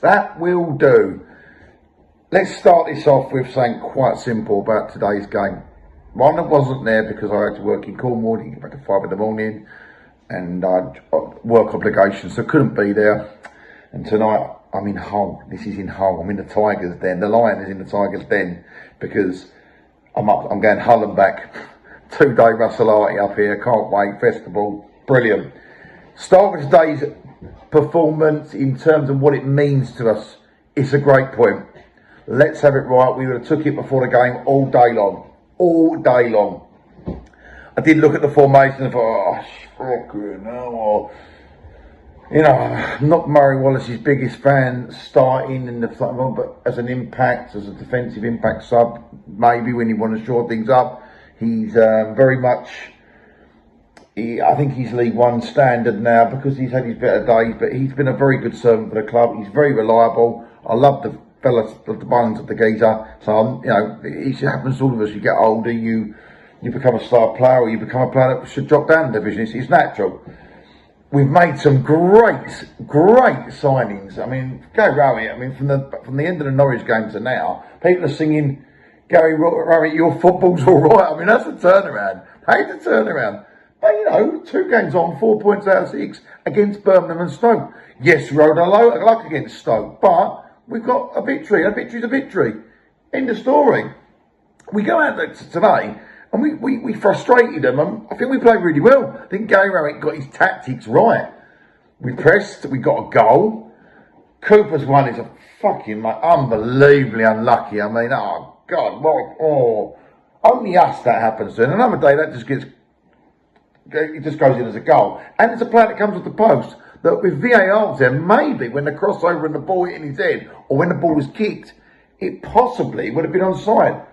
that will do. Let's start this off with something quite simple about today's game. One that wasn't there because I had to work in Cornwall, didn't get back to 5 in the morning, and I had work obligations, so couldn't be there. And tonight I'm in Hull. This is in Hull. I'm in the Tigers' Den. The Lion is in the Tigers' Den because I'm going Hull and back. 2-day Russell Arty up here. Can't wait. Festival. Brilliant. Start with today's performance in terms of what it means to us. It's a great point. Let's have it right. We would have took it before the game all day long. All day long. I did look at the formation and thought, fucking hell. You know, I'm not Murray Wallace's biggest fan starting in the front, but as an impact, as a defensive impact sub, maybe when you want to shore things up, he's very much, I think he's League One standard now because he's had his better days, but he's been a very good servant for the club. He's very reliable. I love the fellas, the bones of the geezer. So, you know, it happens to all of us. You get older, you become a star player, or you become a player that should drop down the division. It's natural. We've made some great signings. I mean, Gary Rowett, I mean, from the end of the Norwich game to now, people are singing, Gary Rowett, your football's all right. I mean, that's a turnaround. Hate the turnaround. But, you know, 2 games on, 4 points out of 6 against Birmingham and Stoke. Yes, we rode a low luck against Stoke, but we've got a victory. A victory's a victory. End of story. We go out there today, and we frustrated them, and I think we played really well. I think Gary Rowett got his tactics right. We pressed, we got a goal. Cooper's one is a fucking unbelievably unlucky. I mean, oh God, what? Only us that happens to. And another day that it just goes in as a goal. And it's a player that comes with the post that with VAR there, maybe when the crossover and the ball hit in his head, or when the ball was kicked, it possibly would have been onside.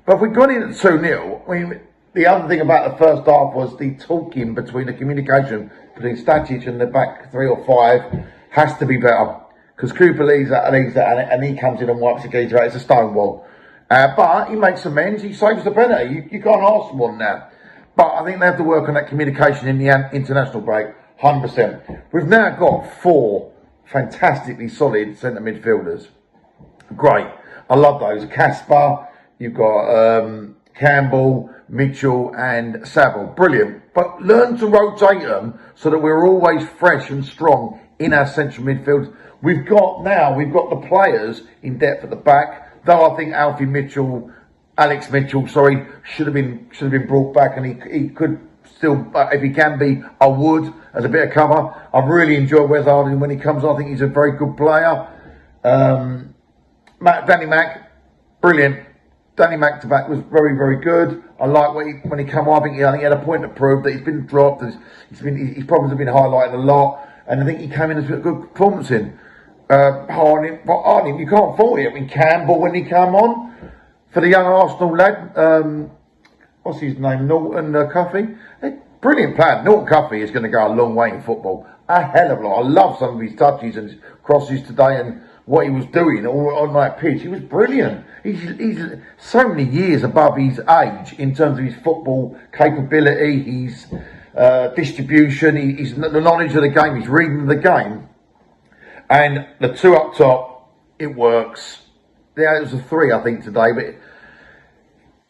But if we'd gone in at 2-0, I mean, the other thing about the first half was the talking between the communication between Static and the back 3 or 5 has to be better. Because Cooper leaves that and he comes in and wipes the geezer out. It's a stonewall. But he makes amends. He saves the penalty. You can't ask for more than that. But I think they have to work on that communication in the international break. 100%. We've now got 4 fantastically solid centre midfielders. Great. I love those. Casper. You've got Campbell, Mitchell and Saville. Brilliant. But learn to rotate them so that we're always fresh and strong in our central midfield. We've got the players in depth at the back. Though I think Alex Mitchell, should have been brought back, and he could still, if he can be, I would, as a bit of cover. I really enjoy Wes Harding when he comes on. I think he's a very good player. Danny Mack, brilliant. Danny Mack to back was very, very good. I like when he came on. I think he had a point to prove that he's been dropped. His problems have been highlighted a lot, and I think he came in as a good performance in. Harding, you can't fault it. I mean, Campbell when he came on for the young Arsenal lad. What's his name? Norton Cuffy. Brilliant player. Norton Cuffy is going to go a long way in football. A hell of a lot. I love some of his touches and his crosses today and what he was doing on that pitch. He was brilliant. He's so many years above his age in terms of his football capability, his distribution, his the knowledge of the game, his reading of the game. And the 2 up top, it works. Yeah, it was a 3, I think, today, but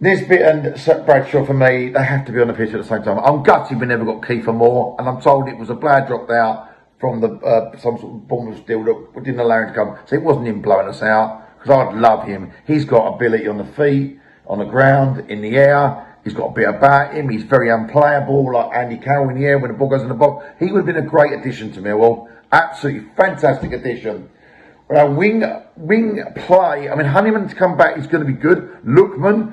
Nisbet and Bradshaw, for me, they have to be on the pitch at the same time. I'm gutted we never got Kiefer Moore, and I'm told it was a player dropped out from some sort of Bournemouth deal that didn't allow him to come. So it wasn't him blowing us out, because I'd love him. He's got ability on the feet, on the ground, in the air. He's got a bit about him. He's very unplayable, like Andy Carroll in the air when the ball goes in the box. He would have been a great addition to Millwall. Absolutely fantastic addition. Wing play, I mean, Honeyman's come back, he's going to be good. Lookman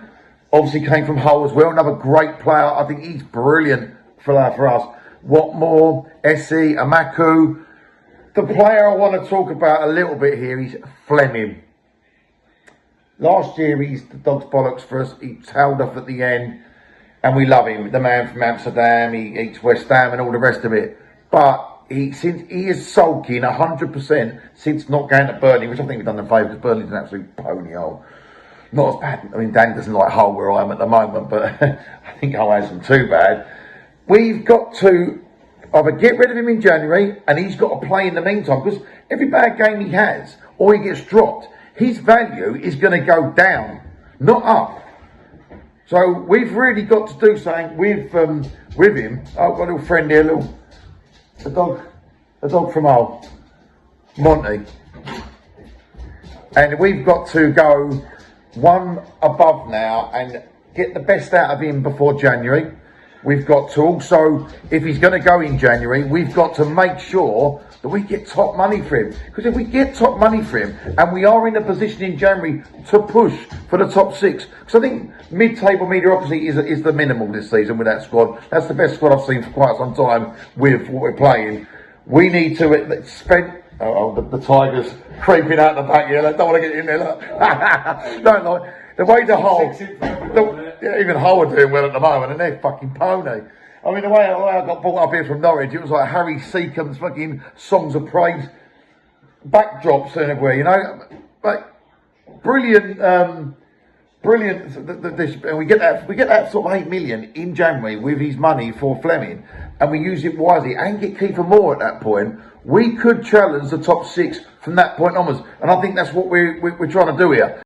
obviously came from Hull as well, another great player. I think he's brilliant for us. Watmore, Essie, Amaku. The player I want to talk about a little bit here is Fleming. Last year, he's the dog's bollocks for us. He tailed off at the end, and we love him. The man from Amsterdam, he eats West Ham and all the rest of it. But he is sulking 100% since not going to Burnley, which I think we've done them a favour because Burnley's an absolute pony hole. Not as bad. I mean, Dan doesn't like Hull where I am at the moment, but I think Hull hasn't too bad. We've got to either get rid of him in January, and he's got to play in the meantime, because every bad game he has, or he gets dropped, his value is going to go down, not up. So we've really got to do something with him. I've got a little friend here, a dog from Hull, Monty. And we've got to go one above now and get the best out of him before January. We've got to also, if he's going to go in January, we've got to make sure that we get top money for him. Because if we get top money for him, and we are in a position in January to push for the top 6, because I think mid-table mediocrity is the minimal this season with that squad. That's the best squad I've seen for quite some time with what we're playing. We need to spend... the Tigers creeping out the back here. They don't want to get in there. Look. Don't like the way the Hull, even Hull are doing well at the moment, and they're fucking pony. I mean, the way I got brought up here from Norwich, it was like Harry Seacombe's fucking songs of praise, backdrops everywhere, you know. But brilliant. And we get that sort of 8 million in January with his money for Fleming, and we use it wisely and get Kiefer Moore at that point. We could challenge the top 6 from that point onwards, and I think that's what we're trying to do here.